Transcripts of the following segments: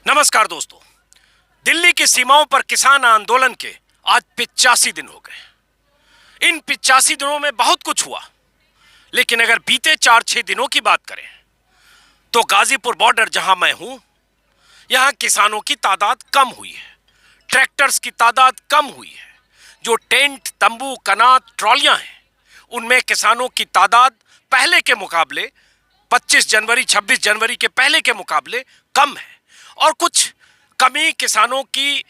नमस्कार दोस्तों। दिल्ली की सीमाओं पर किसान आंदोलन के आज 85 दिन हो गए। इन 85 दिनों में बहुत कुछ हुआ, लेकिन अगर बीते 4-6 दिनों की बात करें तो गाजीपुर बॉर्डर जहां मैं हूं, यहां किसानों की तादाद कम हुई है, ट्रैक्टर्स की तादाद कम हुई है। जो टेंट, तंबू, कनात, ट्रॉलियां हैं, उनमें किसानों की तादाद पहले के मुकाबले 25 जनवरी 26 जनवरी के पहले के मुकाबले कम है। और कुछ कमी किसानों की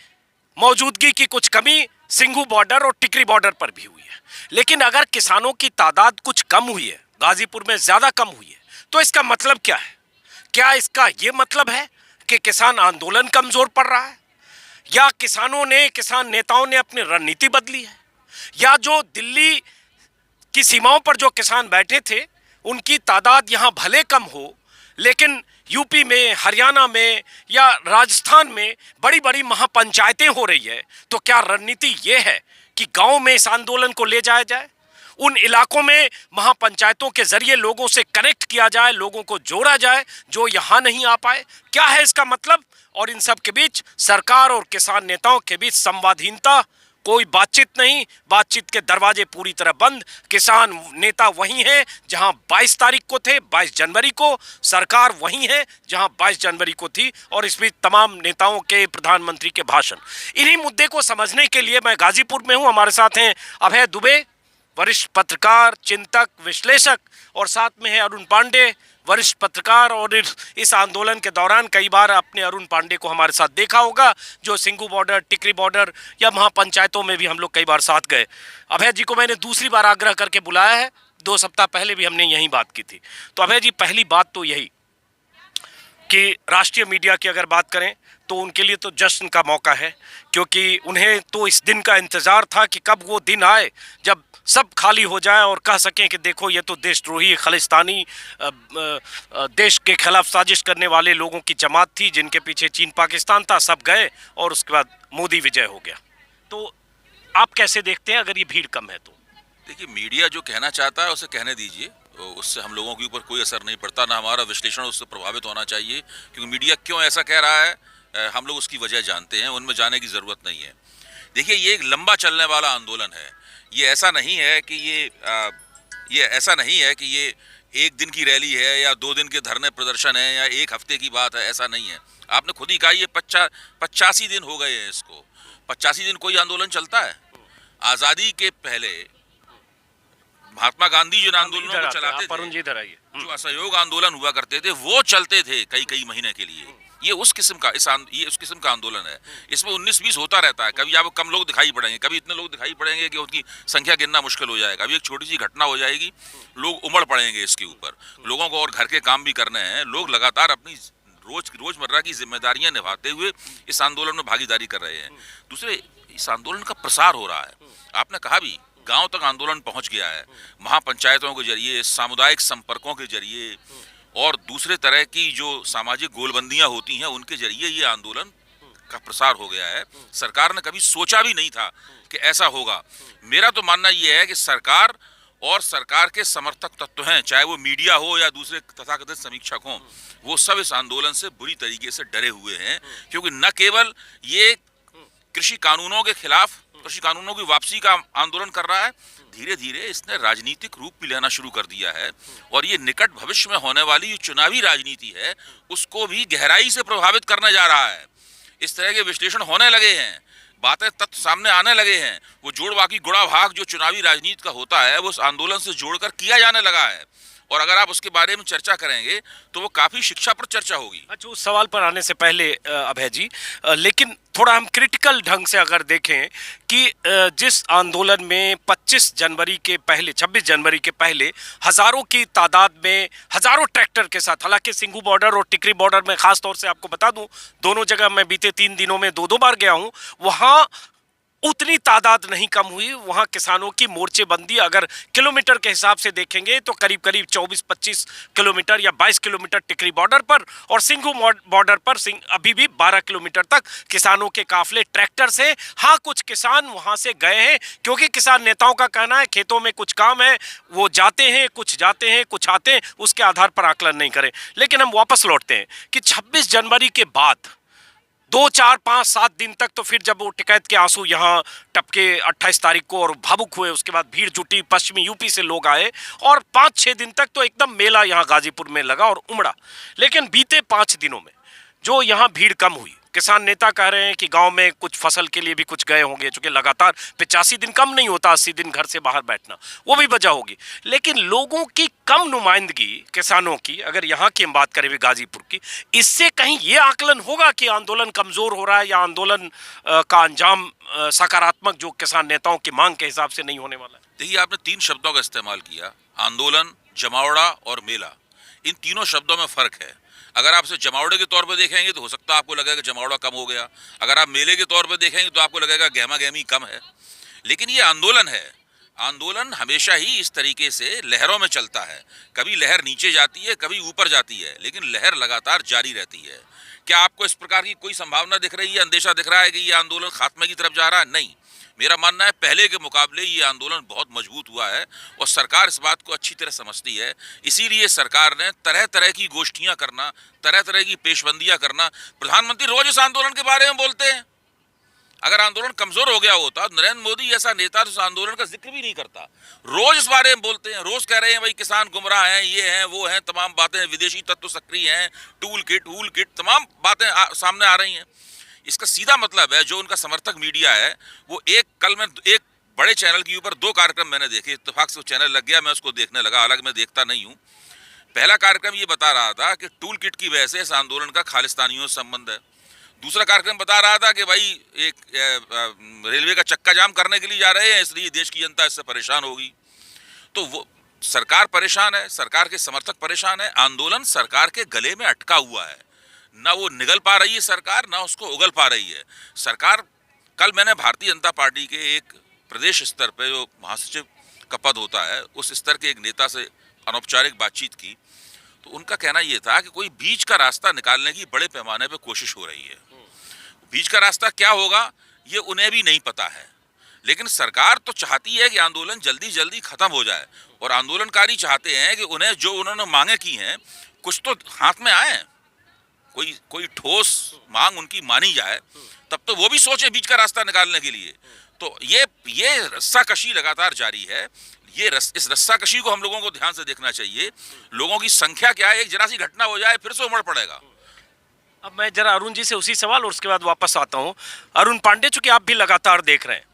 मौजूदगी की कुछ कमी सिंघू बॉर्डर और टिकरी बॉर्डर पर भी हुई है। लेकिन अगर किसानों की तादाद कुछ कम हुई है, गाजीपुर में ज्यादा कम हुई है, तो इसका मतलब क्या है? क्या इसका यह मतलब है कि किसान आंदोलन कमजोर पड़ रहा है, या किसान नेताओं ने अपनी रणनीति बदली है, या जो दिल्ली की सीमाओं पर जो किसान बैठे थे उनकी तादाद यहां भले कम हो, लेकिन यूपी में, हरियाणा में या राजस्थान में बड़ी बड़ी महापंचायतें हो रही है। तो क्या रणनीति ये है कि गांव में इस आंदोलन को ले जाया जाए, उन इलाकों में महापंचायतों के जरिए लोगों से कनेक्ट किया जाए, लोगों को जोड़ा जाए जो यहां नहीं आ पाए? क्या है इसका मतलब? और इन सब के बीच सरकार और किसान नेताओं के बीच संवादहीनता, कोई बातचीत नहीं, बातचीत के दरवाजे पूरी तरह बंद। किसान नेता वही हैं जहां 22 तारीख को थे, 22 जनवरी को। सरकार वही है जहां 22 जनवरी को थी। और इस बीच तमाम नेताओं के, प्रधानमंत्री के भाषण। इन्हीं मुद्दे को समझने के लिए मैं गाजीपुर में हूं। हमारे साथ हैं अभय दुबे, वरिष्ठ पत्रकार, चिंतक, विश्लेषक, और साथ में है अरुण पांडे, वरिष्ठ पत्रकार। और इस आंदोलन के दौरान कई बार आपने अरुण पांडे को हमारे साथ देखा होगा, जो सिंघू बॉर्डर, टिकरी बॉर्डर या महापंचायतों में भी हम लोग कई बार साथ गए। अभय जी को मैंने दूसरी बार आग्रह करके बुलाया है, 2 सप्ताह पहले भी हमने यही बात की थी। तो अभय जी, पहली बात तो यही कि राष्ट्रीय मीडिया की अगर बात करें तो उनके लिए तो जश्न का मौका है, क्योंकि उन्हें तो इस दिन का इंतजार था कि कब वो दिन आए जब सब खाली हो जाए और कह सकें कि देखो ये तो देशद्रोही, खालिस्तानी, देश के खिलाफ साजिश करने वाले लोगों की जमात थी जिनके पीछे चीन पाकिस्तान था, सब गए और उसके बाद मोदी विजय हो गया। तो आप कैसे देखते हैं अगर ये भीड़ कम है तो? देखिए, मीडिया जो कहना चाहता है उसे कहने दीजिए, उससे हम लोगों के ऊपर कोई असर नहीं पड़ता, ना हमारा विश्लेषण उससे प्रभावित होना चाहिए। क्योंकि मीडिया क्यों ऐसा कह रहा है, हम लोग उसकी वजह जानते हैं, उनमें जाने की ज़रूरत नहीं है। देखिए, ये एक लंबा चलने वाला आंदोलन है। ये ऐसा नहीं है कि ये एक दिन की रैली है या 2 दिन के धरने प्रदर्शन है या 1 हफ्ते की बात है, ऐसा नहीं है। आपने खुद ही कहा ये 85 दिन हो गए हैं इसको। 85 दिन कोई आंदोलन चलता है? आज़ादी के पहले महात्मा गांधी जिन आंदोलनों को चलाते थे, जो असहयोग आंदोलन हुआ करते थे, वो चलते थे कई महीने के लिए। ये उस किस्म का आंदोलन है। इसमें 19-20 होता रहता है। कभी आपको कम लोग दिखाई पड़ेंगे, कभी इतने लोग दिखाई पड़ेंगे कि उनकी संख्या गिनना मुश्किल हो जाएगा। अभी एक छोटी सी घटना हो जाएगी, लोग उमड़ पड़ेंगे इसके ऊपर। लोगों को और घर के काम भी करने हैं। लोग लगातार अपनी रोजमर्रा की जिम्मेदारियां निभाते हुए इस आंदोलन में भागीदारी कर रहे हैं। दूसरे, इस आंदोलन का प्रसार हो रहा है। आपने कहा भी, गांव तक आंदोलन पहुंच गया है। महापंचायतों के जरिए, सामुदायिक संपर्कों के जरिए और दूसरे तरह की जो सामाजिक गोलबंदियां होती हैं उनके जरिए ये आंदोलन का प्रसार हो गया है। सरकार ने कभी सोचा भी नहीं था कि ऐसा होगा। मेरा तो मानना ये है कि सरकार और सरकार के समर्थक तत्व हैं, चाहे वो मीडिया हो या दूसरे तथाकथित समीक्षक हों, वो सब इस आंदोलन से बुरी तरीके से डरे हुए हैं। क्योंकि न केवल ये कृषि कानूनों के खिलाफ, कृषि कानूनों की वापसी का आंदोलन कर रहा है, धीरे धीरे इसने राजनीतिक रूप भी लेना शुरू कर दिया है। और ये निकट भविष्य में होने वाली जो चुनावी राजनीति है उसको भी गहराई से प्रभावित करने जा रहा है। इस तरह के विश्लेषण होने लगे हैं, बातें तथ्य सामने आने लगे हैं। वो जोड़ बाकी गुणा भाग जो चुनावी राजनीति का होता है वो उस आंदोलन से जोड़कर किया जाने लगा है। और अगर आप उसके बारे में चर्चा करेंगे तो वो काफी शिक्षाप्रद चर्चा होगी। अच्छा, उस सवाल पर आने से पहले अभय जी, लेकिन थोड़ा हम क्रिटिकल ढंग से अगर देखें कि जिस आंदोलन में 25 जनवरी के पहले, 26 जनवरी के पहले हजारों की तादाद में, हजारों ट्रैक्टर के साथ, हालांकि सिंघू बॉर्डर और टिकरी बॉर्डर में खास तौर से आपको बता दूं, दोनों जगह मैं बीते 3 दिनों में 2-2 बार गया हूं, वहां उतनी तादाद नहीं कम हुई। वहां किसानों की मोर्चेबंदी अगर किलोमीटर के हिसाब से देखेंगे तो करीब 24-25 किलोमीटर या 22 किलोमीटर टिकरी बॉर्डर पर, और सिंघू बॉर्डर पर अभी भी 12 किलोमीटर तक किसानों के काफले ट्रैक्टर से। हाँ, कुछ किसान वहां से गए हैं क्योंकि किसान नेताओं का कहना है खेतों में कुछ काम है, वो जाते हैं, कुछ आते हैं, उसके आधार पर आकलन नहीं करें। लेकिन हम वापस लौटते हैं कि 26 जनवरी के बाद 2, 4, 5, 7 दिन तक तो फिर जब वो टिकैत के आंसू यहाँ टपके 28 तारीख को और भावुक हुए, उसके बाद भीड़ जुटी, पश्चिमी यूपी से लोग आए और 5-6 दिन तक तो एकदम मेला यहाँ गाजीपुर में लगा और उमड़ा। लेकिन बीते 5 दिनों में जो यहाँ भीड़ कम हुई, किसान नेता कह रहे हैं कि गांव में कुछ फसल के लिए भी कुछ गए होंगे, चूंकि लगातार 85 दिन कम नहीं होता, 80 दिन घर से बाहर बैठना, वो भी वजह होगी। लेकिन लोगों की कम नुमाइंदगी किसानों की, अगर यहाँ की हम बात करें भी गाजीपुर की, इससे कहीं ये आकलन होगा कि आंदोलन कमजोर हो रहा है या आंदोलन का अंजाम सकारात्मक जो किसान नेताओं की मांग के हिसाब से नहीं होने वाला है? देखिए, आपने 3 शब्दों का इस्तेमाल किया, आंदोलन, जमावड़ा और मेला। इन तीनों शब्दों में फर्क है। अगर आप इसे जमावड़े के तौर पर देखेंगे तो हो सकता है आपको लगेगा कि जमावड़ा कम हो गया। अगर आप मेले के तौर पर देखेंगे तो आपको लगेगा गहमा गहमी कम है। लेकिन ये आंदोलन है। आंदोलन हमेशा ही इस तरीके से लहरों में चलता है। कभी लहर नीचे जाती है, कभी ऊपर जाती है, लेकिन लहर लगातार जारी रहती है। क्या आपको इस प्रकार की कोई संभावना दिख रही है, अंदेशा दिख रहा है कि ये आंदोलन खात्मे की तरफ जा रहा है? नहीं। मेरा मानना है पहले के मुकाबले ये आंदोलन बहुत मजबूत हुआ है और सरकार इस बात को अच्छी तरह समझती है। इसीलिए सरकार ने तरह तरह की गोष्ठियां करना, तरह तरह की पेशबंदियां करना। प्रधानमंत्री रोज इस आंदोलन के बारे में बोलते हैं। अगर आंदोलन कमजोर हो गया होता, नरेंद्र मोदी ऐसा नेता उस आंदोलन का जिक्र भी नहीं करता। रोज इस बारे में बोलते हैं, रोज कह रहे हैं भाई किसान गुमराह हैं, ये हैं, वो हैं, तमाम बातें, विदेशी तत्व सक्रिय हैं, टूल किट तमाम बातें सामने आ रही हैं। इसका सीधा मतलब है, जो उनका समर्थक मीडिया है वो कल में एक बड़े चैनल के ऊपर 2 कार्यक्रम मैंने देखे, इत्तेफाक से वो चैनल लग गया, मैं उसको देखने लगा, हालांकि मैं देखता नहीं हूँ। पहला कार्यक्रम ये बता रहा था कि टूल किट की वजह से इस आंदोलन का खालिस्तानियों से संबंध है। दूसरा कार्यक्रम बता रहा था कि भाई एक रेलवे का चक्का जाम करने के लिए जा रहे हैं, इसलिए देश की जनता इससे परेशान होगी। तो वो सरकार परेशान है, सरकार के समर्थक परेशान है, आंदोलन सरकार के गले में अटका हुआ है। ना वो निगल पा रही है सरकार, ना उसको उगल पा रही है सरकार। कल मैंने भारतीय जनता पार्टी के एक प्रदेश स्तर पे, जो महासचिव का पद होता है, उस स्तर के एक नेता से अनौपचारिक बातचीत की, तो उनका कहना यह था कि कोई बीच का रास्ता निकालने की बड़े पैमाने पे कोशिश हो रही है। बीच का रास्ता क्या होगा ये उन्हें भी नहीं पता है, लेकिन सरकार तो चाहती है कि आंदोलन जल्दी जल्दी खत्म हो जाए और आंदोलनकारी चाहते हैं कि उन्हें जो उन्होंने मांगे की हैं कुछ तो हाथ में आए, कोई ठोस मांग उनकी मानी जाए, तब तो वो भी सोचे बीच का रास्ता निकालने के लिए। तो ये रस्साकशी लगातार जारी है। इस रस्साकशी को हम लोगों को ध्यान से देखना चाहिए। लोगों की संख्या क्या है, एक जरा सी घटना हो जाए फिर से उमड़ पड़ेगा। अब मैं जरा अरुण जी से उसी सवाल और उसके बाद वापस आता हूं। अरुण पांडे, चूंकि आप भी लगातार देख रहे हैं,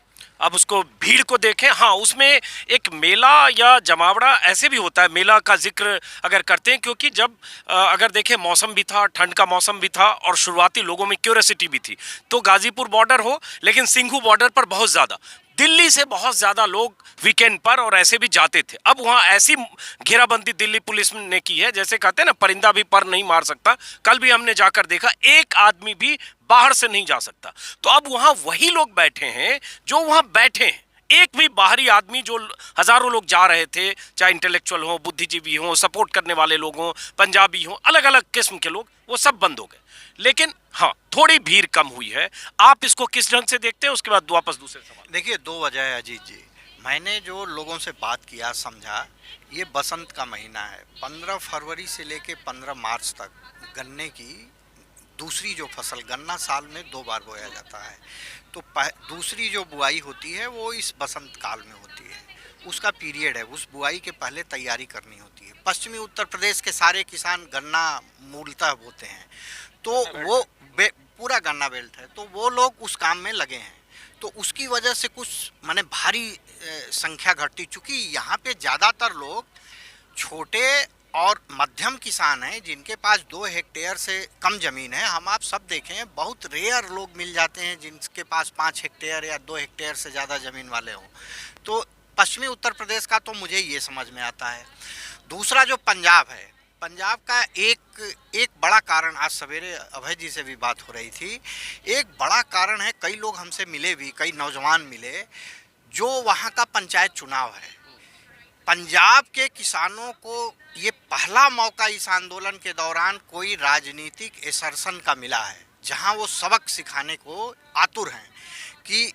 अब उसको भीड़ को देखें। हाँ, उसमें एक मेला या जमावड़ा ऐसे भी होता है, मेला का जिक्र अगर करते हैं, क्योंकि जब अगर देखें मौसम भी था, ठंड का मौसम भी था और शुरुआती लोगों में क्यूरियोसिटी भी थी। तो गाजीपुर बॉर्डर हो, लेकिन सिंघू बॉर्डर पर बहुत ज़्यादा, दिल्ली से बहुत ज़्यादा लोग वीकेंड पर और ऐसे भी जाते थे। अब वहाँ ऐसी घेराबंदी दिल्ली पुलिस ने की है, जैसे कहते हैं ना, परिंदा भी पर नहीं मार सकता। कल भी हमने जाकर देखा, एक आदमी भी बाहर से नहीं जा सकता। तो अब वहाँ वही लोग बैठे हैं जो वहाँ बैठे हैं। एक भी बाहरी आदमी, जो हजारों लोग जा रहे थे, चाहे इंटेलेक्चुअल हो, बुद्धिजीवी हो, सपोर्ट करने वाले लोग हों, पंजाबी हों, अलग अलग किस्म के लोग, वो सब बंद हो गए। लेकिन हाँ, थोड़ी भीड़ कम हुई है। आप इसको किस ढंग से देखते हैं? उसके बाद वापस दूसरे सवाल। देखिए, 2 वजह है अजीत जी। मैंने जो लोगों से बात किया, समझा, ये बसंत का महीना है। 15 फरवरी से लेके 15 मार्च तक गन्ने की दूसरी जो फसल, गन्ना साल में 2 बार बोया जाता है, तो दूसरी जो बुआई होती है वो इस बसंत काल में होती है। उसका पीरियड है, उस बुआई के पहले तैयारी करनी होती है। पश्चिमी उत्तर प्रदेश के सारे किसान गन्ना मूलतः बोते हैं, तो वो पूरा गन्ना बेल्ट है, तो वो लोग उस काम में लगे हैं। तो उसकी वजह से कुछ माने भारी संख्या घटती, चूँकि यहाँ पे ज़्यादातर लोग छोटे और मध्यम किसान हैं जिनके पास 2 हेक्टेयर से कम ज़मीन है। हम आप सब देखें, बहुत रेयर लोग मिल जाते हैं जिनके पास 5 हेक्टेयर या 2 हेक्टेयर से ज़्यादा ज़मीन वाले हों। तो पश्चिमी उत्तर प्रदेश का तो मुझे ये समझ में आता है। दूसरा जो पंजाब है, पंजाब का एक बड़ा कारण, आज सवेरे अभय जी से भी बात हो रही थी, एक बड़ा कारण है, कई लोग हमसे मिले भी, कई नौजवान मिले, जो वहाँ का पंचायत चुनाव है। पंजाब के किसानों को ये पहला मौका इस आंदोलन के दौरान कोई राजनीतिक एसर्शन का मिला है, जहां वो सबक सिखाने को आतुर हैं। कि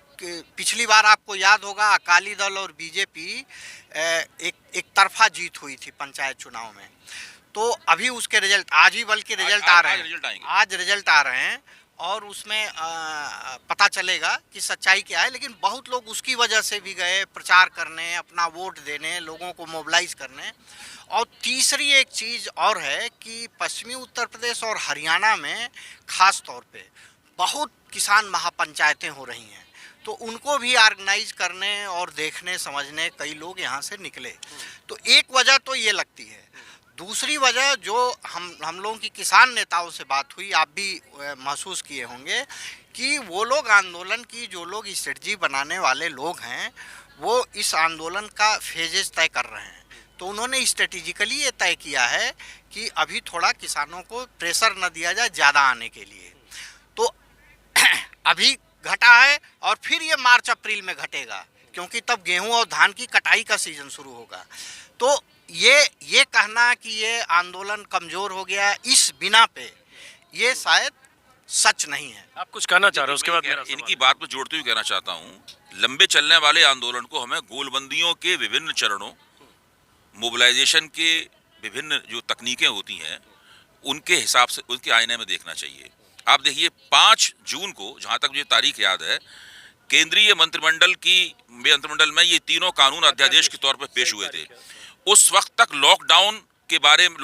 पिछली बार आपको याद होगा, अकाली दल और बीजेपी एक तरफा जीत हुई थी पंचायत चुनाव में। तो अभी उसके रिजल्ट आज ही, बल्कि रिजल्ट आ रहे हैं, आज रिजल्ट आ रहे हैं। और उसमें पता चलेगा कि सच्चाई क्या है। लेकिन बहुत लोग उसकी वजह से भी गए प्रचार करने, अपना वोट देने, लोगों को मोबिलाइज करने। और तीसरी एक चीज़ और है कि पश्चिमी उत्तर प्रदेश और हरियाणा में ख़ास तौर पे बहुत किसान महापंचायतें हो रही हैं, तो उनको भी ऑर्गेनाइज करने और देखने समझने कई लोग यहाँ से निकले। तो एक वजह तो ये लगती है। दूसरी वजह जो हम लोगों की किसान नेताओं से बात हुई, आप भी महसूस किए होंगे कि वो लोग आंदोलन की, जो लोग स्ट्रेटजी बनाने वाले लोग हैं, वो इस आंदोलन का फेजेस तय कर रहे हैं। तो उन्होंने स्ट्रेटेजिकली ये तय किया है कि अभी थोड़ा किसानों को प्रेशर न दिया जाए ज़्यादा आने के लिए। तो अभी घटा है और फिर ये मार्च अप्रैल में घटेगा, क्योंकि तब गेहूं और धान की कटाई का सीजन शुरू होगा। तो ये कहना कि ये आंदोलन कमज़ोर हो गया इस बिना पे, ये शायद सच नहीं है। आप कुछ कहना चाह रहे हो? उसके बाद मेरा इनकी बात में जोड़ते हुए कहना चाहता हूँ, लंबे चलने वाले आंदोलन को हमें गोलबंदियों के विभिन्न चरणों, मोबिलाइजेशन के विभिन्न जो तकनीकें होती हैं, उनके हिसाब से, उनके आईने में देखना चाहिए। आप देखिए 5 जून को, जहाँ तक मुझे तारीख याद है, केंद्रीय मंत्रिमंडल में ये तीनों कानून अध्यादेश के तौर पर पेश हुए थे। उस वक्त तक लॉकडाउन के बारे में,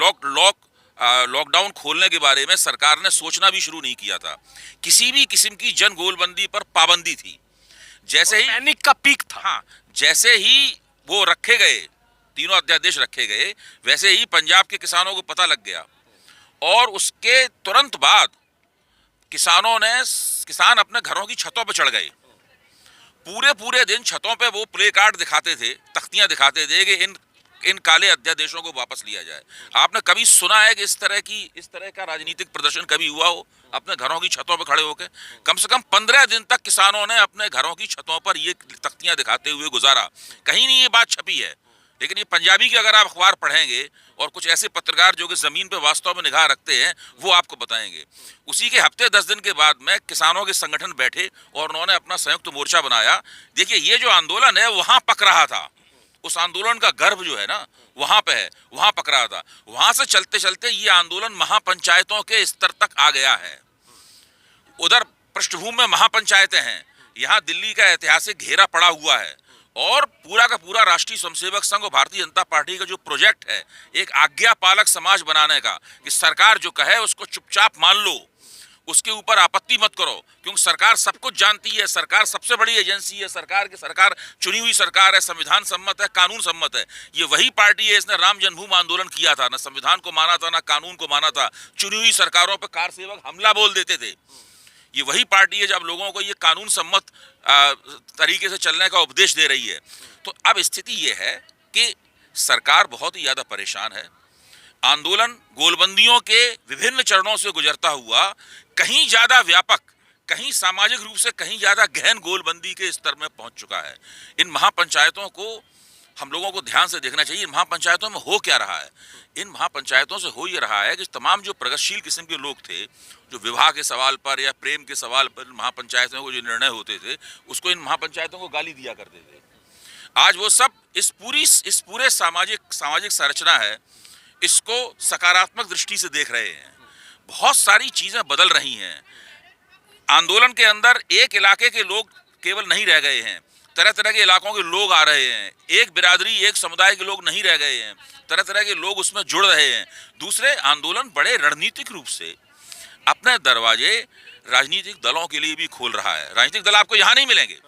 लॉकडाउन खोलने के बारे में सरकार ने सोचना भी शुरू नहीं किया था। किसी भी किस्म की जन गोलबंदी पर पाबंदी थी। जैसे ही पैनिक का पीक था। हाँ, जैसे ही वो रखे गए, तीनों अध्यादेश रखे गए, वैसे ही पंजाब के किसानों को पता लग गया और उसके तुरंत बाद किसान अपने घरों की छतों पर चढ़ गए। पूरे दिन छतों पे वो प्ले कार्ड दिखाते थे, तख्तियां दिखाते थे कि इन काले अध्यादेशों को वापस लिया जाए। आपने कभी सुना है कि इस तरह का राजनीतिक प्रदर्शन कभी हुआ हो अपने घरों की छतों पर खड़े होकर? कम से कम 15 दिन तक किसानों ने अपने घरों की छतों पर ये तख्तियां दिखाते हुए गुजारा। कहीं नहीं ये बात छपी है, लेकिन ये पंजाबी के अगर आप अखबार पढ़ेंगे और कुछ ऐसे पत्रकार जो कि जमीन पे वास्तव में निगाह रखते हैं, वो आपको बताएंगे। उसी के हफ्ते 10 दिन के बाद में किसानों के संगठन बैठे और उन्होंने अपना संयुक्त मोर्चा बनाया। देखिए, ये जो आंदोलन है वहां पक रहा था, उस आंदोलन का गर्भ जो है ना वहां पे है, वहां पक रहा था। वहां से चलते चलते ये आंदोलन महापंचायतों के स्तर तक आ गया है। उधर पृष्ठभूमि में महापंचायतें हैं, यहाँ दिल्ली का ऐतिहासिक घेरा पड़ा हुआ है और पूरा का पूरा राष्ट्रीय स्वयंसेवक संघ और भारतीय जनता पार्टी का जो प्रोजेक्ट है, एक आज्ञा पालक समाज बनाने का, कि सरकार जो कहे उसको चुपचाप मान लो, उसके ऊपर आपत्ति मत करो, क्योंकि सरकार सब कुछ जानती है, सरकार सबसे बड़ी एजेंसी है, सरकार चुनी हुई सरकार है, संविधान सम्मत है, कानून सम्मत है। ये वही पार्टी है, इसने राम जन्मभूमि आंदोलन किया था, ना संविधान को माना था, ना कानून को माना था, चुनी हुई सरकारों पर कार सेवक हमला बोल देते थे। ये वही पार्टी है जब लोगों को ये कानून सम्मत तरीके से चलने का उपदेश दे रही है। तो अब स्थिति ये है कि सरकार बहुत ही ज़्यादा परेशान है। आंदोलन गोलबंदियों के विभिन्न चरणों से गुजरता हुआ कहीं ज़्यादा व्यापक, कहीं सामाजिक रूप से कहीं ज़्यादा गहन गोलबंदी के स्तर में पहुंच चुका है। इन महापंचायतों को हम लोगों को ध्यान से देखना चाहिए। इन महापंचायतों में हो क्या रहा है? इन महापंचायतों से हो ये रहा है कि तमाम जो प्रगतिशील किस्म के लोग थे, जो विवाह के सवाल पर या प्रेम के सवाल पर महापंचायतों को जो निर्णय होते थे, उसको इन महापंचायतों को गाली दिया करते थे। आज वो सब इस पूरे सामाजिक संरचना है, इसको सकारात्मक दृष्टि से देख रहे हैं। बहुत सारी चीजें बदल रही हैं। आंदोलन के अंदर एक इलाके के लोग केवल नहीं रह गए हैं, तरह तरह के इलाकों के लोग आ रहे हैं। एक बिरादरी, एक समुदाय के लोग नहीं रह गए हैं, तरह तरह के लोग उसमें जुड़ रहे हैं। दूसरे, आंदोलन बड़े रणनीतिक रूप से अपने दरवाजे राजनीतिक दलों के लिए भी खोल रहा है। राजनीतिक दल आपको यहाँ नहीं मिलेंगे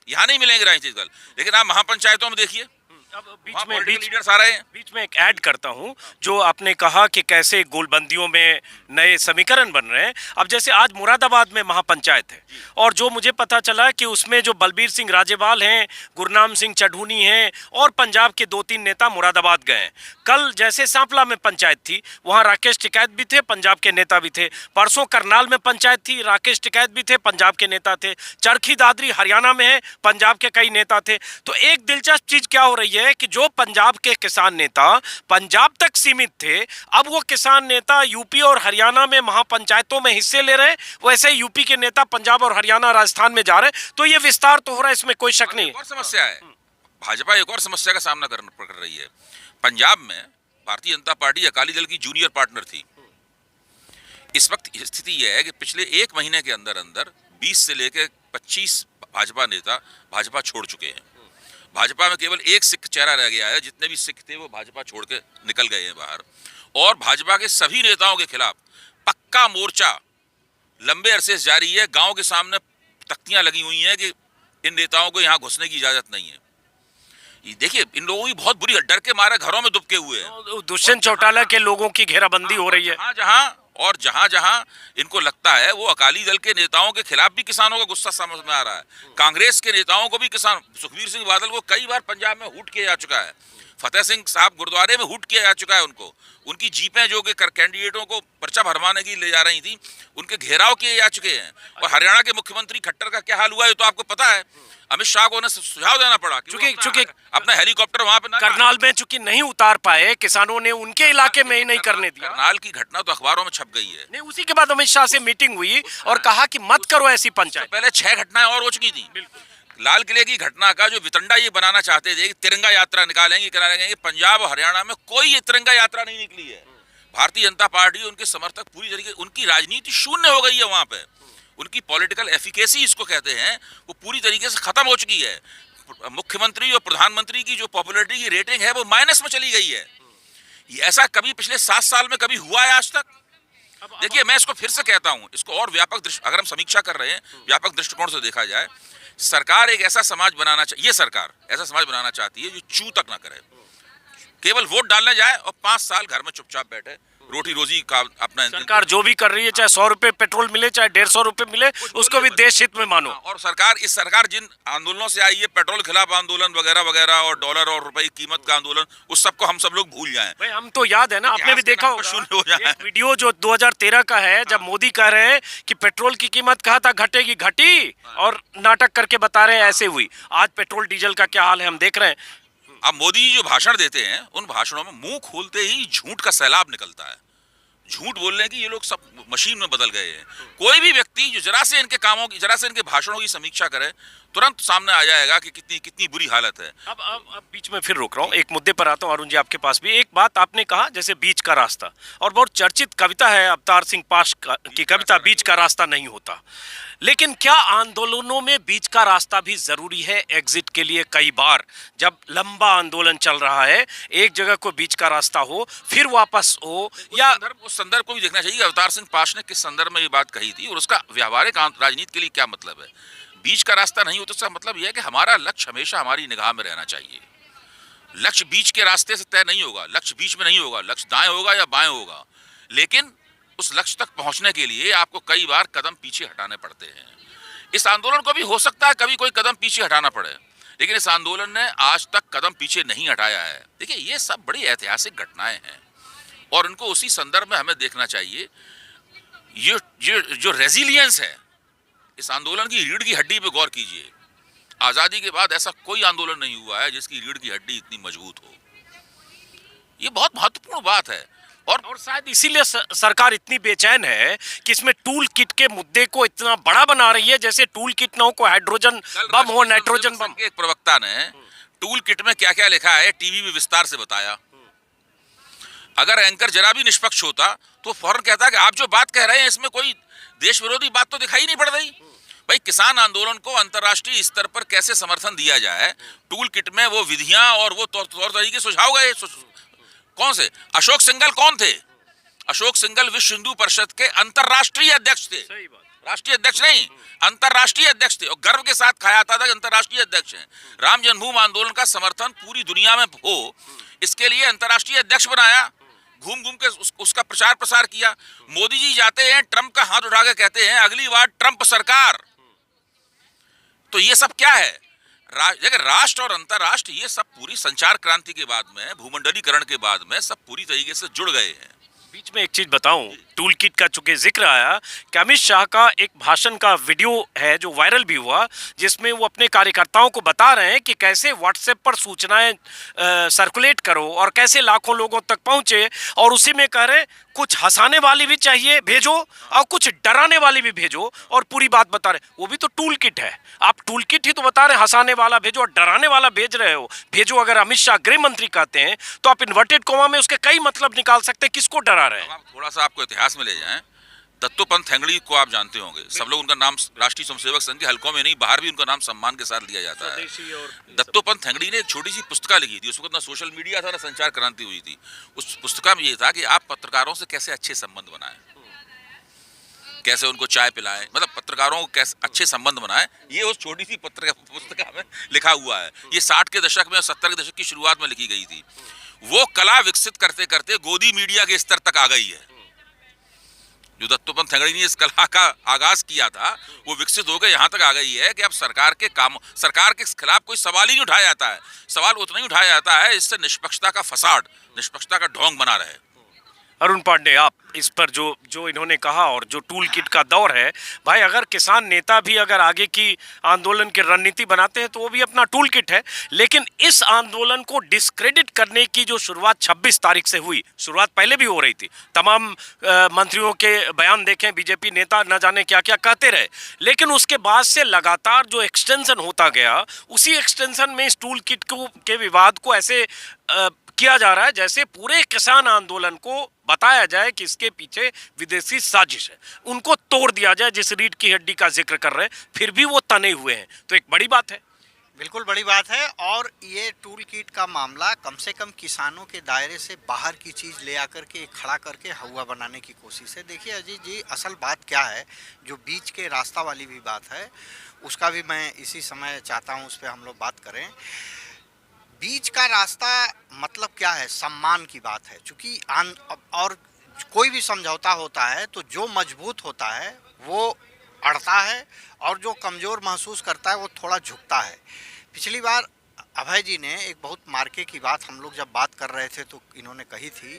राजनीतिक दल, लेकिन आप महापंचायतों में देखिए, अब लीडर्स आ रहे हैं। बीच में एक ऐड करता हूं, जो आपने कहा कि कैसे गोलबंदियों में नए समीकरण बन रहे हैं। अब जैसे आज मुरादाबाद में महापंचायत है, और जो मुझे पता चला कि उसमें जो बलबीर सिंह राजेवाल हैं, गुरनाम सिंह चढ़ूनी हैं, और पंजाब के 2-3 नेता मुरादाबाद गए हैं। कल जैसे सांपला में पंचायत थी, वहाँ राकेश टिकैत भी थे, पंजाब के नेता भी थे। परसों करनाल में पंचायत थी, राकेश टिकैत भी थे, पंजाब के नेता थे। चरखी दादरी हरियाणा में है, पंजाब के कई नेता थे। तो एक दिलचस्प चीज क्या हो रही है कि जो पंजाब के किसान नेता पंजाब तक सीमित थे, अब वो किसान नेता यूपी और हरियाणा में महापंचायतों में हिस्से ले रहे हैं। वैसे यूपी के नेता पंजाब और हरियाणा, राजस्थान में जा रहे हैं। तो ये विस्तार तो हो रहा है, इसमें कोई शक नहीं है। और समस्या है, भाजपा एक और समस्या का सामना कर रही है। पंजाब में भारतीय जनता पार्टी अकाली दल की जूनियर पार्टनर थी। इस वक्त स्थिति यह है कि पिछले एक महीने के अंदर अंदर 20 से लेकर 25 भाजपा नेता भाजपा छोड़ चुके हैं। भाजपा में केवल एक सिख चेहरा रह गया है, जितने भी सिख थे वो भाजपा छोड़ के निकल गए हैं बाहर। और भाजपा के सभी नेताओं के खिलाफ पक्का मोर्चा लंबे अरसे से जारी है। गांव के सामने तख्तियां लगी हुई हैं कि इन नेताओं को यहाँ घुसने की इजाजत नहीं है। ये देखिए, इन लोगों की बहुत बुरी डर के मारे घरों में दुबके हुए हैं। दुष्यंत चौटाला के लोगों की घेराबंदी हो रही है। जहां जहां इनको लगता है वो अकाली दल के नेताओं के खिलाफ भी किसानों का गुस्सा समझ में आ रहा है। कांग्रेस के नेताओं को भी किसान, सुखबीर सिंह बादल को कई बार पंजाब में हूट किया जा चुका है। फतेह सिंह साहब गुरुद्वारे में हूट किया जा चुका है उनको। उनकी जीपें जो कि कैंडिडेटों को पर्चा भरवाने की ले जा रही थी, उनके घेराव किए जा चुके हैं। और हरियाणा के मुख्यमंत्री खट्टर का क्या हाल हुआ है तो आपको पता है। अमित शाह को उन्हें सुझाव देना पड़ा क्योंकि अपना हेलीकॉप्टर वहां पे करनाल में चूंकि नहीं उतार पाए, किसानों ने उनके इलाके में ही नहीं करने दिया। करनाल की घटना तो अखबारों में छप गई है। नहीं, उसी के बाद अमित शाह से मीटिंग हुई और कहा कि मत करो ऐसी पंचायत। पहले 6 घटनाएं और हो चुकी थी। लाल किले की घटना का जो वितंडा ये बनाना चाहते थे कि तिरंगा यात्रा निकालेंगे, पंजाब और हरियाणा में कोई तिरंगा यात्रा नहीं निकली है। भारतीय जनता पार्टी, उनके समर्थक पूरी तरीके, उनकी राजनीति शून्य हो गई है वहां पे। उनकी पॉलिटिकल एफिकेसी इसको कहते हैं, वो पूरी तरीके से खत्म हो चुकी है। मुख्यमंत्री और प्रधानमंत्री की जो पॉपुलैरिटी की रेटिंग है वो माइनस में चली गई है। ये ऐसा कभी पिछले 7 साल में कभी हुआ है आज तक? देखिए, मैं इसको फिर से कहता हूं, इसको और व्यापक अगर हम समीक्षा कर रहे हैं, व्यापक दृष्टिकोण से देखा जाए, सरकार एक ऐसा समाज बनाना चाहिए, ये सरकार ऐसा समाज बनाना चाहती है जो चू तक ना करे, केवल वोट डालने जाए और 5 साल घर में चुपचाप बैठे, रोटी रोजी का अपना। सरकार जो भी कर रही है, चाहे 100 रुपए पेट्रोल मिले, चाहे 150 रुपए मिले, उसको भी देश हित में मानो। और इस सरकार जिन आंदोलनों से आई है, पेट्रोल खिलाफ आंदोलन वगैरह वगैरह और डॉलर और रुपए की कीमत का आंदोलन, उस सबको हम सब लोग भूल जाएं। भाई, हम तो याद है ना, आपने भी देखा होगा शून्य हो जाए। एक वीडियो जो 2013 का है, जब मोदी कह रहे हैं कि पेट्रोल की कीमत कहा था घटेगी, घटी, और नाटक करके बता रहे हैं ऐसे हुई। आज पेट्रोल डीजल का क्या हाल है हम देख रहे हैं। अब मोदी जी जो भाषण देते हैं, उन भाषणों में मुंह खोलते ही झूठ का सैलाब निकलता है। झूठ बोलने की ये लोग सब मशीन में बदल गए हैं। कोई भी व्यक्ति जो जरा से इनके कामों की, जरा से इनके भाषणों की समीक्षा करे, तुरंत सामने आ जाएगा कि कितनी बुरी हालत है। अब बीच में फिर रोक रहा हूँ, एक मुद्दे पर आता हूँ अरुण जी, आपके पास भी एक बात आपने कहा, जैसे बीच का रास्ता, और बहुत चर्चित कविता है अवतार सिंह पाश की कविता, बीच का रास्ता नहीं होता। लेकिन क्या आंदोलनों में बीच का रास्ता भी जरूरी है एग्जिट के लिए? कई बार जब लंबा आंदोलन चल रहा है, एक जगह को बीच का रास्ता हो, फिर वापस हो, या उस संदर्भ को भी देखना चाहिए। अवतार सिंह पाश ने किस संदर्भ में ये बात कही थी और उसका व्यावहारिक राजनीति के लिए क्या मतलब है। बीच का रास्ता नहीं हो तो इसका मतलब यह है कि हमारा लक्ष्य हमेशा हमारी निगाह में रहना चाहिए। लक्ष्य बीच के रास्ते से तय नहीं होगा, लक्ष्य बीच में नहीं होगा, लक्ष्य दाएं होगा या बाएं होगा। लेकिन उस लक्ष्य तक पहुंचने के लिए आपको कई बार कदम पीछे हटाने पड़ते हैं। इस आंदोलन को भी हो सकता है कभी कोई कदम पीछे हटाना पड़े, लेकिन इस आंदोलन ने आज तक कदम पीछे नहीं हटाया है। देखिए, ये सब बड़ी ऐतिहासिक घटनाएं हैं और उनको उसी संदर्भ में हमें देखना चाहिए। ये जो रेजिलियंस है, इस आंदोलन की रीढ़ की हड्डी पे गौर कीजिए। आजादी के बाद ऐसा कोई आंदोलन नहीं हुआ है जिसकी रीढ़ की हड्डी इतनी मजबूत हो। ये बहुत महत्वपूर्ण बात है। और शायद इसीलिए सरकार इतनी बेचैन है कि इसमें टूल किट के मुद्दे को इतना बड़ा बना रही है, जैसे टूल किट ना हो, कोई हाइड्रोजन बम हो, नाइट्रोजन बम। एक प्रवक्ता ने टूल किट में क्या क्या लिखा है टीवी में विस्तार से बताया। अगर एंकर जरा भी निष्पक्ष होता तो फौरन कहता कि आप जो बात कह रहे हैं इसमें कोई देश विरोधी बात तो दिखाई नहीं पड़ रही। भाई, किसान आंदोलन को अंतर्राष्ट्रीय स्तर पर कैसे समर्थन दिया जाए, टूल किट में वो विधियां और वो तौर तरीके सुझाव गए। कौन से? अशोक सिंघल कौन थे? अशोक सिंघल विश्व हिंदू परिषद के अंतर्राष्ट्रीय अध्यक्ष थे। सही बात। राष्ट्रीय अध्यक्ष नहीं, अंतर्राष्ट्रीय अध्यक्ष थे और गर्व के साथ खाया जाता था कि अंतर्राष्ट्रीय अध्यक्ष हैं। राम जन्मभूमि आंदोलन का समर्थन पूरी दुनिया में हो, इसके लिए अंतर्राष्ट्रीय अध्यक्ष बनाया, घूम घूम के उसका प्रचार प्रसार किया। मोदी जी जाते हैं, ट्रंप का हाथ उठा के कहते हैं अगली बार ट्रंप सरकार। तो ये सब क्या है? राष्ट्र और अंतर्राष्ट्र, ये सब पूरी संचार क्रांति के बाद में, भूमंडलीकरण के बाद में सब पूरी तरीके से जुड़ गए हैं। बीच में एक चीज बताऊं, टूल किट का चूंकि जिक्र आया, कि अमित शाह का एक भाषण का वीडियो है जो वायरल भी हुआ, जिसमें वो अपने कार्यकर्ताओं को बता रहे हैं कि कैसे व्हाट्सएप पर सूचनाएं सर्कुलेट करो और कैसे लाखों लोगों तक पहुंचे, और उसी में कह रहे कुछ हंसाने वाली भी चाहिए भेजो और कुछ डराने वाली भी भेजो, और पूरी बात बता रहे। वो भी तो टूल किट है। आप टूल किट ही तो बता रहे, हंसाने वाला भेजो और डराने वाला भेज रहे हो। भेजो अगर अमित शाह गृह मंत्री कहते हैं तो आप इन्वर्टेड कोमा में उसके कई मतलब निकाल सकते हैं, किसको डरा रहे हैं। थोड़ा सा आपको इतिहास में ले जाएं। दत्तोपंत ठेंगड़ी को आप जानते होंगे, सब लोग उनका नाम राष्ट्रीय स्वयंसेवक संघ के हलकों में नहीं, बाहर भी उनका नाम सम्मान के साथ लिया जाता है। दत्तोपंत ठेंगड़ी ने एक छोटी सी पुस्तिका लिखी थी, उस वक्त ना सोशल मीडिया था ना संचार क्रांति हुई थी। उस पुस्तिका में ये था कि आप पत्रकारों से कैसे अच्छे संबंध बनाएं, कैसे उनको चाय पिलाएं, मतलब पत्रकारों को कैसे अच्छे संबंध बनाएं, ये उस छोटी सी पुस्तिका में लिखा हुआ है। ये 60 के दशक में और 70 के दशक की शुरुआत में लिखी गई थी। वो कला विकसित करते करते गोदी मीडिया के स्तर तक आ गई है। जो दत्तोपंत ठेंगड़ी ने इस कला का आगाज किया था, वो विकसित होकर यहाँ तक आ गई है कि अब सरकार के खिलाफ कोई सवाल ही नहीं उठाया जाता है। सवाल उतना ही उठाया जाता है इससे निष्पक्षता का फसाड, निष्पक्षता का ढोंग बना रहे। अरुण पांडे, आप इस पर जो इन्होंने कहा और जो टूल किट का दौर है, भाई अगर किसान नेता भी अगर आगे की आंदोलन की रणनीति बनाते हैं तो वो भी अपना टूल किट है, लेकिन इस आंदोलन को डिस्क्रेडिट करने की जो शुरुआत 26 तारीख से हुई, शुरुआत पहले भी हो रही थी, तमाम मंत्रियों के बयान देखें, बीजेपी नेता न जाने क्या क्या कहते रहे, लेकिन उसके बाद से लगातार जो एक्सटेंशन होता गया, उसी एक्सटेंशन में इस टूल किट के विवाद को ऐसे किया जा रहा है जैसे पूरे किसान आंदोलन को बताया जाए कि इसके पीछे विदेशी साजिश है, उनको तोड़ दिया जाए जिस रीढ़ की हड्डी का जिक्र कर रहे हैं, फिर भी वो तने हुए हैं, तो एक बड़ी बात है। बिल्कुल बड़ी बात है। और ये टूल किट का मामला कम से कम किसानों के दायरे से बाहर की चीज़ ले आकर के खड़ा करके हवा बनाने की कोशिश है। देखिए अजीत जी, असल बात क्या है, जो बीच के रास्ता वाली भी बात है, उसका भी मैं इसी समय चाहता हूँ उस पर हम लोग बात करें। बीच का रास्ता मतलब क्या है, सम्मान की बात है। चूँकि और कोई भी समझौता होता है तो जो मजबूत होता है वो अड़ता है और जो कमज़ोर महसूस करता है वो थोड़ा झुकता है। पिछली बार अभय जी ने एक बहुत मार्के की बात हम लोग जब बात कर रहे थे तो इन्होंने कही थी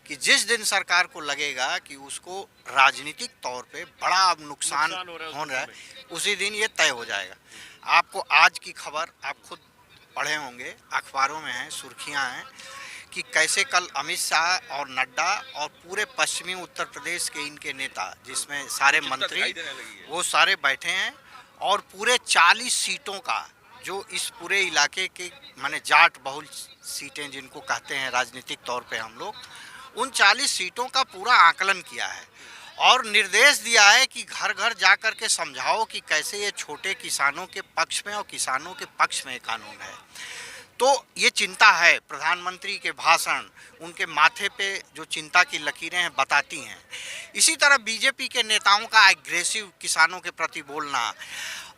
कि जिस दिन सरकार को लगेगा कि उसको राजनीतिक तौर पे बड़ा नुकसान हो रहा है, उसी दिन ये तय हो जाएगा। आपको आज की खबर आप खुद पढ़े होंगे, अखबारों में हैं, सुर्खियां हैं कि कैसे कल अमित शाह और नड्डा और पूरे पश्चिमी उत्तर प्रदेश के इनके नेता, जिसमें सारे मंत्री वो सारे बैठे हैं और पूरे 40 सीटों का, जो इस पूरे इलाके के माने जाट बहुल सीटें जिनको कहते हैं राजनीतिक तौर पे हम लोग, उन 40 सीटों का पूरा आकलन किया है और निर्देश दिया है कि घर घर जा कर के समझाओ कि कैसे ये छोटे किसानों के पक्ष में और किसानों के पक्ष में कानून है। तो ये चिंता है, प्रधानमंत्री के भाषण उनके माथे पे जो चिंता की लकीरें हैं बताती हैं। इसी तरह बीजेपी के नेताओं का एग्रेसिव किसानों के प्रति बोलना,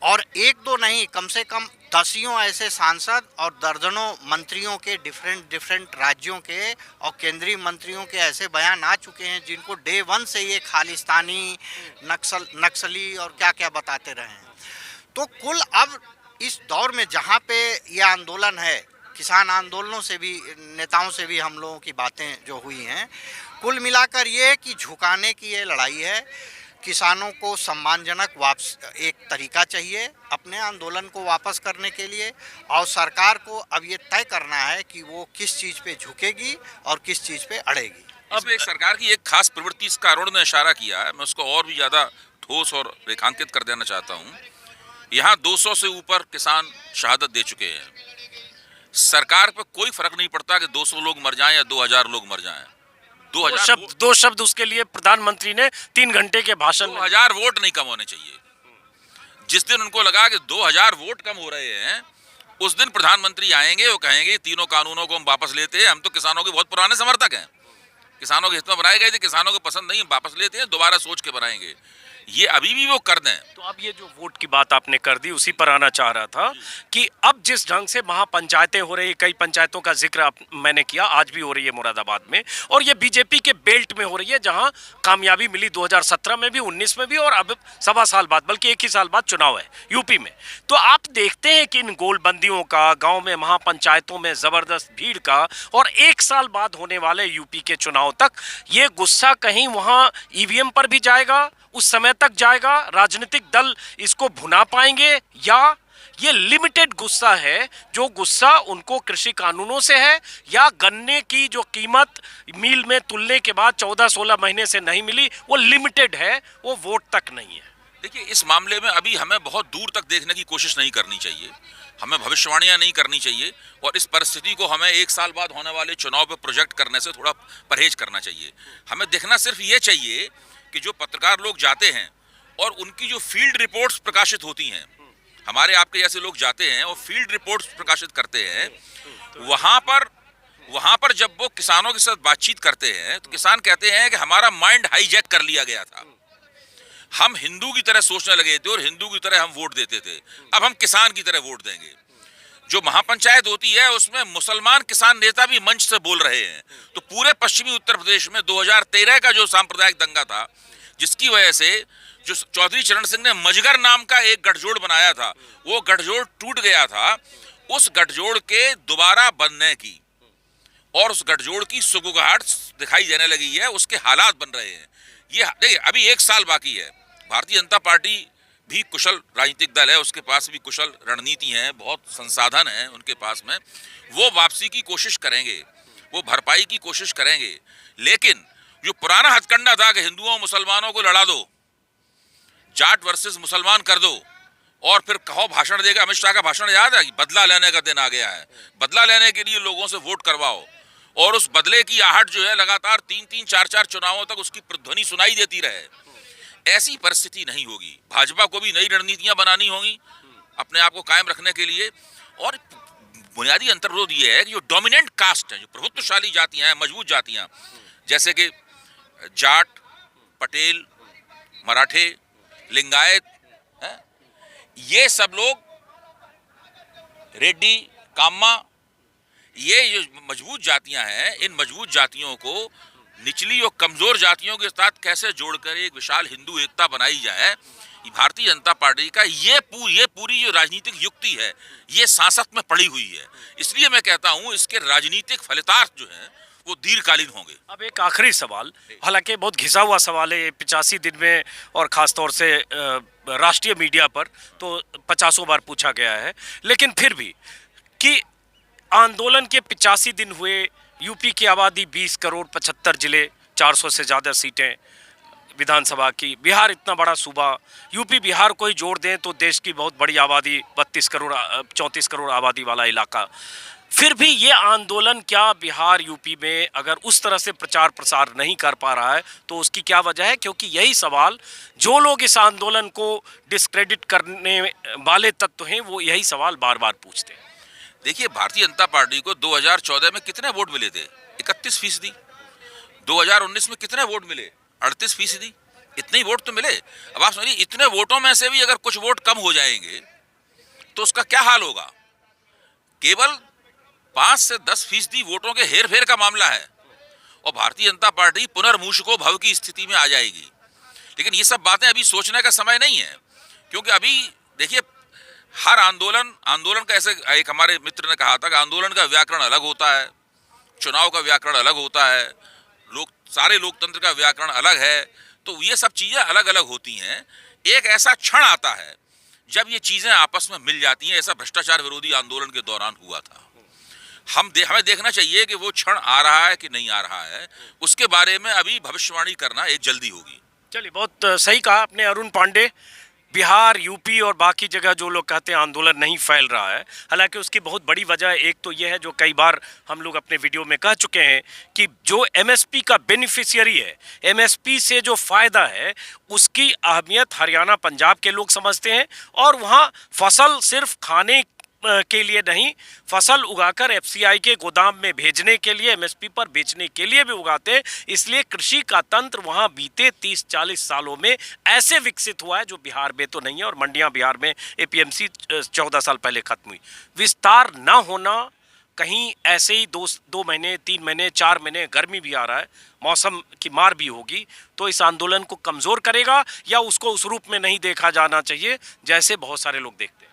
और एक दो नहीं, कम से कम दसियों ऐसे सांसद और दर्जनों मंत्रियों के डिफरेंट राज्यों के और केंद्रीय मंत्रियों के ऐसे बयान आ चुके हैं जिनको डे 1 से ये खालिस्तानी, नक्सली और क्या क्या बताते रहे हैं। तो कुल अब इस दौर में जहाँ पे ये आंदोलन है, किसान आंदोलनों से भी, नेताओं से भी हम लोगों की बातें जो हुई हैं, कुल मिलाकर ये कि झुकाने की ये लड़ाई है। किसानों को सम्मानजनक वापस एक तरीका चाहिए अपने आंदोलन को वापस करने के लिए, और सरकार को अब ये तय करना है कि वो किस चीज़ पे झुकेगी और किस चीज़ पे अड़ेगी। अब एक सरकार की एक खास प्रवृत्ति इसका अरुण ने इशारा किया है, मैं उसको और भी ज़्यादा ठोस और रेखांकित कर देना चाहता हूँ। यहाँ 200 से ऊपर किसान शहादत दे चुके हैं। सरकार पे कोई फर्क नहीं पड़ता कि 200 लोग मर जाएं या 2000 लोग मर जाएं। 2 शब्द उसके लिए प्रधानमंत्री ने 3 घंटे के भाषण में 2000 वोट नहीं कम होने चाहिए। जिस दिन उनको लगा कि 2000 वोट कम हो रहे हैं, उस दिन प्रधानमंत्री आएंगे, वो कहेंगे तीनों कानूनों को हम वापस लेते हैं, हम तो किसानों के बहुत पुराने समर्थक हैं, किसानों के हित में बनाए गए थे, किसानों को पसंद नहीं, वापस लेते हैं, दोबारा सोच के बनाएंगे। ये अभी भी वो कर दें। तो अब ये जो वोट की बात आपने कर दी, उसी पर आना चाह रहा था कि अब जिस ढंग से वहाँ पंचायतें हो रही, कई पंचायतों का जिक्र मैंने किया, आज भी हो रही है मुरादाबाद में, और ये बीजेपी के बेल्ट में हो रही है जहाँ कामयाबी मिली 2017 में भी, 19 में भी, और अब 1.25 साल बाद, बल्कि 1 ही साल बाद चुनाव है यूपी में। तो आप देखते हैं कि इन गोलबंदियों का, गाँव में महापंचायतों में ज़बरदस्त भीड़ का, और 1 साल बाद होने वाले यूपी के चुनाव तक ये गुस्सा कहीं वहाँ ईवीएम पर भी जाएगा, उस समय तक जाएगा, राजनीतिक दल इसको भुना पाएंगे, या ये लिमिटेड गुस्सा है, जो गुस्सा उनको कृषि कानूनों से है, या गन्ने की जो कीमत मील में तुलने के बाद 14-16 महीने से नहीं मिली, वो लिमिटेड है, वो वोट तक नहीं है। देखिए, इस मामले में अभी हमें बहुत दूर तक देखने की कोशिश नहीं करनी चाहिए, हमें भविष्यवाणियां नहीं करनी चाहिए, और इस परिस्थिति को हमें 1 साल बाद होने वाले चुनाव पर प्रोजेक्ट करने से थोड़ा परहेज करना चाहिए। हमें देखना सिर्फ ये चाहिए कि जो पत्रकार लोग जाते हैं और उनकी जो फील्ड रिपोर्ट्स प्रकाशित होती हैं, हमारे आपके जैसे लोग जाते हैं और फील्ड रिपोर्ट्स प्रकाशित करते हैं, वहां पर जब वो किसानों के साथ बातचीत करते हैं तो किसान कहते हैं कि हमारा माइंड हाईजैक कर लिया गया था, हम हिंदू की तरह सोचने लगे थे और हिंदू की तरह हम वोट देते थे, अब हम किसान की तरह वोट देंगे। जो महापंचायत होती है उसमें मुसलमान किसान नेता भी मंच से बोल रहे हैं। तो पूरे पश्चिमी उत्तर प्रदेश में 2013 का जो सांप्रदायिक दंगा था, जिसकी वजह से जो चौधरी चरण सिंह ने मजगर नाम का एक गठजोड़ बनाया था, वो गठजोड़ टूट गया था। उस गठजोड़ के दोबारा बनने की और उस गठजोड़ की सुगबुगाहट दिखाई देने लगी है, उसके हालात बन रहे हैं। ये देखिए, अभी 1 साल बाकी है। भारतीय जनता पार्टी भी कुशल राजनीतिक दल है, उसके पास भी कुशल रणनीति है, बहुत संसाधन है उनके पास में। वो वापसी की कोशिश करेंगे, वो भरपाई की कोशिश करेंगे। लेकिन जो पुराना हथकंडा था कि हिंदुओं मुसलमानों को लड़ा दो, जाट वर्सेस मुसलमान कर दो और फिर कहो भाषण देगा, अमित शाह का भाषण याद है, बदला लेने का दिन आ गया है, बदला लेने के लिए लोगों से वोट करवाओ। और उस बदले की आहट जो है लगातार 3-3, 4-4 चुनावों तक उसकी प्रतिध्वनि सुनाई देती रहे। ऐसी परिस्थिति नहीं होगी। भाजपा को भी नई रणनीतियां बनानी होंगी अपने आप को कायम रखने के लिए। और बुनियादी अंतर्विरोध ये है कि जो डोमिनेंट कास्ट है, जो प्रभुत्वशाली जातियां हैं, मजबूत जातियां, जैसे कि जाट, पटेल, मराठे, लिंगायत, ये सब लोग, रेड्डी, कामा, ये जो मजबूत जातियां हैं, इन मजबूत जातियों को निचली और कमजोर जातियों के साथ कैसे जोड़कर एक विशाल हिंदू एकता बनाई जाए, भारतीय जनता पार्टी का ये पूरी जो राजनीतिक युक्ति है, ये सांसत में पड़ी हुई है। इसलिए मैं कहता हूं इसके राजनीतिक फलितार्थ जो हैं वो दीर्घकालीन होंगे। अब एक आखिरी सवाल, हालांकि बहुत घिसा हुआ सवाल है, 85 दिन में और खासतौर से राष्ट्रीय मीडिया पर तो 50 बार पूछा गया है, लेकिन फिर भी कि आंदोलन के 85 दिन हुए, यूपी की आबादी 20 करोड़, 75 जिले, 400 से ज़्यादा सीटें विधानसभा की, बिहार इतना बड़ा सूबा, यूपी बिहार को ही जोड़ दें तो देश की बहुत बड़ी आबादी, 32 करोड़ 34 करोड़ आबादी वाला इलाका। फिर भी ये आंदोलन क्या बिहार यूपी में अगर उस तरह से प्रचार प्रसार नहीं कर पा रहा है तो उसकी क्या वजह है? क्योंकि यही सवाल जो लोग इस आंदोलन को डिस्क्रेडिट करने वाले तत्व हैं वो यही सवाल बार बार पूछते हैं। देखिए, भारतीय जनता पार्टी को 2014 में कितने वोट मिले थे? 31%। 2019 में कितने वोट मिले? 38%। इतने ही वोट तो मिले। अब आप समझिए, इतने वोटों में से भी अगर कुछ वोट कम हो जाएंगे तो उसका क्या हाल होगा? केवल 5 से 10% वोटों के हेर फेर का मामला है और भारतीय जनता पार्टी पुनर्मूषको भव की स्थिति में आ जाएगी। लेकिन ये सब बातें अभी सोचने का समय नहीं है, क्योंकि अभी देखिए, हर आंदोलन का, ऐसे एक हमारे मित्र ने कहा था कि आंदोलन का व्याकरण अलग होता है, चुनाव का व्याकरण अलग होता है, सारे लोकतंत्र का व्याकरण अलग है। तो ये सब चीजें अलग अलग होती हैं। एक ऐसा क्षण आता है जब ये चीजें आपस में मिल जाती हैं। ऐसा भ्रष्टाचार विरोधी आंदोलन के दौरान हुआ था। हमें देखना चाहिए कि वो क्षण आ रहा है कि नहीं आ रहा है। उसके बारे में अभी भविष्यवाणी करना एक जल्दी होगी। चलिए, बहुत सही कहा आपने अरुण पांडे। बिहार, यूपी और बाकी जगह जो लोग कहते हैं आंदोलन नहीं फैल रहा है, हालांकि उसकी बहुत बड़ी वजह एक तो ये है जो कई बार हम लोग अपने वीडियो में कह चुके हैं कि जो एमएसपी का बेनिफिशियरी है, एमएसपी से जो फ़ायदा है उसकी अहमियत हरियाणा, पंजाब के लोग समझते हैं। और वहाँ फसल सिर्फ खाने के लिए नहीं, फसल उगाकर एफसीआई के गोदाम में भेजने के लिए, एमएसपी पर बेचने के लिए भी उगाते हैं। इसलिए कृषि का तंत्र वहां बीते 30-40 सालों में ऐसे विकसित हुआ है जो बिहार में तो नहीं है। और मंडियां बिहार में एपीएमसी 14 साल पहले खत्म हुई। विस्तार ना होना, कहीं ऐसे ही 2 महीने, 3 महीने, 4 महीने गर्मी भी आ रहा है, मौसम की मार भी होगी, तो इस आंदोलन को कमज़ोर करेगा या उसको उस रूप में नहीं देखा जाना चाहिए जैसे बहुत सारे लोग देखते हैं?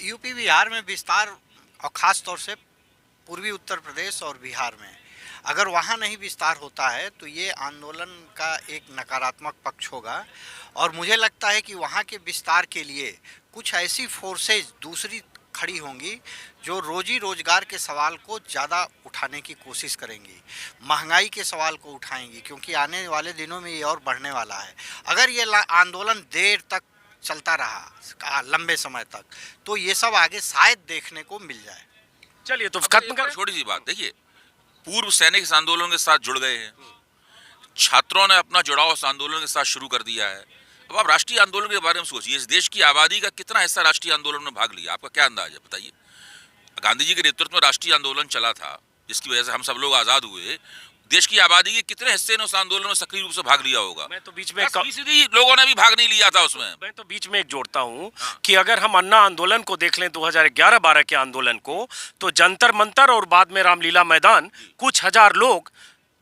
यूपी बिहार में विस्तार, और ख़ास तौर से पूर्वी उत्तर प्रदेश और बिहार में अगर वहाँ नहीं विस्तार होता है तो ये आंदोलन का एक नकारात्मक पक्ष होगा। और मुझे लगता है कि वहाँ के विस्तार के लिए कुछ ऐसी फोर्सेज दूसरी खड़ी होंगी जो रोजी रोजगार के सवाल को ज़्यादा उठाने की कोशिश करेंगी, महंगाई के सवाल को उठाएंगी, क्योंकि आने वाले दिनों में ये और बढ़ने वाला है। अगर ये आंदोलन देर तक चलता रहा, लंबे समय तक, तो ये सब आगे शायद देखने को मिल जाए। चलिए, तो खत्म कर। छोटी सी बात देखिए, पूर्व सैनिक इस आंदोलन के साथ जुड़ गए हैं। छात्रों ने अपना जुड़ाव इस आंदोलन के साथ शुरू कर दिया है। अब आप राष्ट्रीय आंदोलन के बारे में सोचिए, इस देश की आबादी का कितना हिस्सा राष्ट्रीय आंदोलन में भाग लिया, आपका क्या अंदाज है, बताइए। गांधी जी के नेतृत्व में राष्ट्रीय आंदोलन चला था, जिसकी वजह से हम सब लोग आजाद हुए। देश की आबादी के कितने हिस्से ने उस आंदोलन में सक्रिय रूप से भाग लिया होगा? मैं तो बीच में सीधी लोगों ने भी भाग नहीं लिया था उसमें। मैं तो बीच में एक जोड़ता हूं कि अगर हम अन्ना आंदोलन को देख लें 2011-12 के आंदोलन को, तो जंतर मंतर और बाद में रामलीला मैदान, कुछ हजार लोग,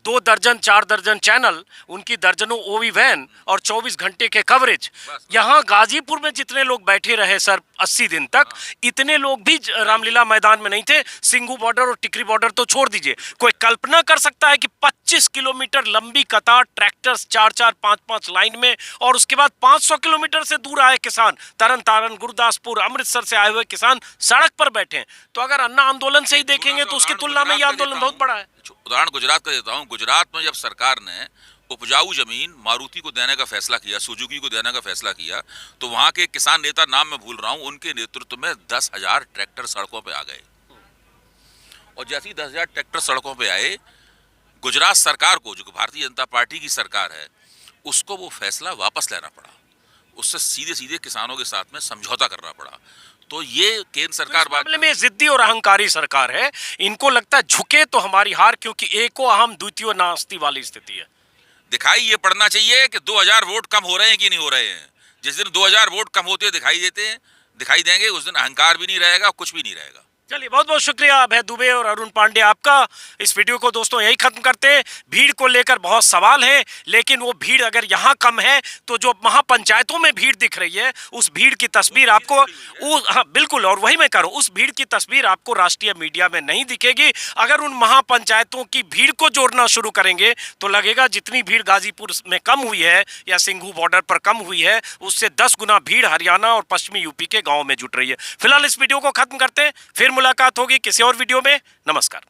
2 दर्जन 4 दर्जन चैनल, उनकी दर्जनों ओवी वैन और 24 घंटे के कवरेज। यहाँ गाजीपुर में जितने लोग बैठे रहे सर 80 दिन तक, इतने लोग भी रामलीला मैदान में नहीं थे। सिंघू बॉर्डर और टिकरी बॉर्डर तो छोड़ दीजिए। कोई कल्पना कर सकता है कि 25 किलोमीटर लंबी कतार ट्रैक्टर्स 4-4 5-5 लाइन में, और उसके बाद 500 किलोमीटर से दूर आए किसान, तरन तारण, गुरदासपुर, अमृतसर से आए हुए किसान सड़क पर बैठे हैं। तो अगर अन्ना आंदोलन से ही देखेंगे तो उसकी तुलना में ये आंदोलन बहुत बड़ा है। उदाहरण गुजरात का देता हूं। गुजरात में जब सरकार ने उपजाऊ जमीन मारुति को देने का फैसला किया, सुजुकी को देने का फैसला किया, तो वहां के किसान नेता, नाम मैं भूल रहा हूं, उनके नेतृत्व में 10,000 ट्रैक्टर सड़कों पे आ गए। और जैसे ही 10,000 ट्रैक्टर सड़कों पे आए, गुजरात सरकार को, जो भारतीय जनता पार्टी की सरकार है, उसको वो फैसला वापस लेना पड़ा। उससे सीधे सीधे किसानों के साथ में समझौता करना पड़ा। तो ये केंद्र सरकार मामले में जिद्दी और अहंकारी सरकार है। इनको लगता है झुके तो हमारी हार, क्योंकि एको अहम द्वितीय नास्ति वाली स्थिति है। दिखाई ये पड़ना चाहिए कि 2000 वोट कम हो रहे हैं कि नहीं हो रहे हैं। जिस दिन 2000 वोट कम होते दिखाई देंगे, उस दिन अहंकार भी नहीं रहेगा, कुछ भी नहीं रहेगा। चलिए, बहुत बहुत शुक्रिया अभय दुबे और अरुण पांडे आपका। इस वीडियो को दोस्तों यही खत्म करते हैं। भीड़ को लेकर बहुत सवाल है, लेकिन वो भीड़ अगर यहाँ कम है तो जो महापंचायतों में भीड़ दिख रही है, उस भीड़ की तस्वीर आपको हाँ बिल्कुल, और वही मैं कह रहा हूँ, उस भीड़ की तस्वीर आपको राष्ट्रीय मीडिया में नहीं दिखेगी। अगर उन महापंचायतों की भीड़ को जोड़ना शुरू करेंगे तो लगेगा जितनी भीड़ गाजीपुर में कम हुई है या सिंघू बॉर्डर पर कम हुई है, उससे 10 गुना भीड़ हरियाणा और पश्चिमी यूपी के गाँव में जुट रही है। फिलहाल इस वीडियो को खत्म करते हैं, फिर मुलाकात होगी किसी और वीडियो में। नमस्कार।